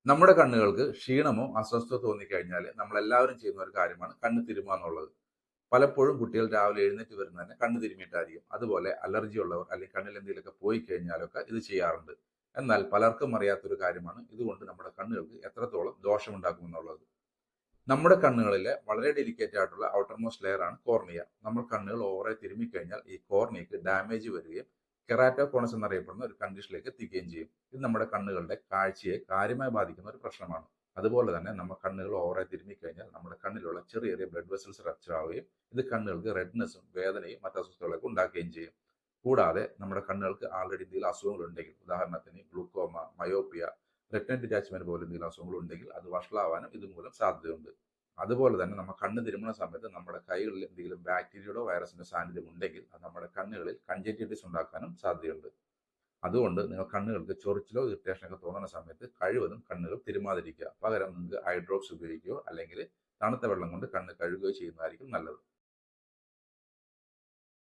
നമ്മുടെ കണ്ണുകൾക്ക് ക്ഷീണമോ അസ്വസ്ഥതയോ തോന്നിക്കഴിഞ്ഞാൽ നമ്മളെല്ലാവരും ചെയ്യുന്ന ഒരു കാര്യമാണ് കണ്ണ് തിരുമ്മുക എന്നുള്ളത്. പലപ്പോഴും കുട്ടികൾ രാവിലെ എഴുന്നേറ്റ് വരുന്നത് തന്നെ കണ്ണ് തിരുമ്മിയിട്ടായിരിക്കും. അതുപോലെ അലർജി ഉള്ളവർ അല്ലെങ്കിൽ കണ്ണിൽ എന്തെങ്കിലുമൊക്കെ പോയി കഴിഞ്ഞാലൊക്കെ ഇത് ചെയ്യാറുണ്ട്. എന്നാൽ പലർക്കും അറിയാത്തൊരു കാര്യമാണ് ഇതുകൊണ്ട് നമ്മുടെ കണ്ണുകൾക്ക് എത്രത്തോളം ദോഷമുണ്ടാക്കുമെന്നുള്ളത്. നമ്മുടെ കണ്ണുകളിലെ വളരെ ഡെലിക്കേറ്റ് ആയിട്ടുള്ള ഔട്ടർ മോസ്റ്റ് ലെയർ ആണ് കോർണിയ. നമ്മൾ കണ്ണുകൾ ഓവറായി തിരുമ്മിക്കഴിഞ്ഞാൽ ഈ കോർണിയക്ക് ഡാമേജ് വരികയും കെറാറ്റോകോണസ് എന്നറിയപ്പെടുന്ന ഒരു കണ്ടീഷനിലേക്ക് എത്തിക്കുകയും ചെയ്യും. ഇത് നമ്മുടെ കണ്ണുകളുടെ കാഴ്ചയെ കാര്യമായി ബാധിക്കുന്ന ഒരു പ്രശ്നമാണ്. അതുപോലെ തന്നെ നമ്മൾ കണ്ണുകൾ ഓവറായി തിരുമ്മിക്കഴിഞ്ഞാൽ നമ്മുടെ കണ്ണിലുള്ള ചെറിയ ചെറിയ ബ്ലഡ് വെസൽസ് റപ്ചർ ആവുകയും ഇത് കണ്ണുകൾക്ക് റെഡ്നെസ്സും വേദനയും മറ്റു അസ്വസ്ഥതകളൊക്കെ ഉണ്ടാക്കുകയും ചെയ്യും. കൂടാതെ നമ്മുടെ കണ്ണുകൾക്ക് ആൾറെഡി എന്തെങ്കിലും അസുഖങ്ങൾ ഉണ്ടെങ്കിൽ, ഉദാഹരണത്തിന് ഗ്ലൂക്കോമ, മയോപ്പിയ, റെറ്റിനൽ ഡിറ്റാച്ച്മെന്റ് പോലെ എന്തെങ്കിലും അസുഖങ്ങൾ ഉണ്ടെങ്കിൽ അത് വഷളാവാനും ഇതുമൂലം സാധ്യതയുണ്ട്. അതുപോലെ തന്നെ നമ്മൾ കണ്ണ് തിരുമുന്ന സമയത്ത് നമ്മുടെ കൈകളിൽ എന്തെങ്കിലും ബാക്ടീരിയയുടെ വൈറസിന്റെ സാന്നിധ്യം ഉണ്ടെങ്കിൽ അത് നമ്മുടെ കണ്ണുകളിൽ കൺജക്റ്റിവിറ്റിസ് ഉണ്ടാക്കാനും സാധ്യതയുണ്ട്. അതുകൊണ്ട് നിങ്ങൾ കണ്ണുകൾക്ക് ചൊറിച്ചിലോ ഇറിറ്റേഷനോ ഒക്കെ തോന്നുന്ന സമയത്ത് കഴിവതും കണ്ണുകൾ തിരുമാതിരിക്കുക. പകരം നിങ്ങൾക്ക് ഐ ഡ്രോപ്സ് ഉപയോഗിക്കുകയോ അല്ലെങ്കിൽ തണുത്ത വെള്ളം കൊണ്ട് കണ്ണ് കഴുകുകയോ ചെയ്യുന്നതായിരിക്കും നല്ലത്.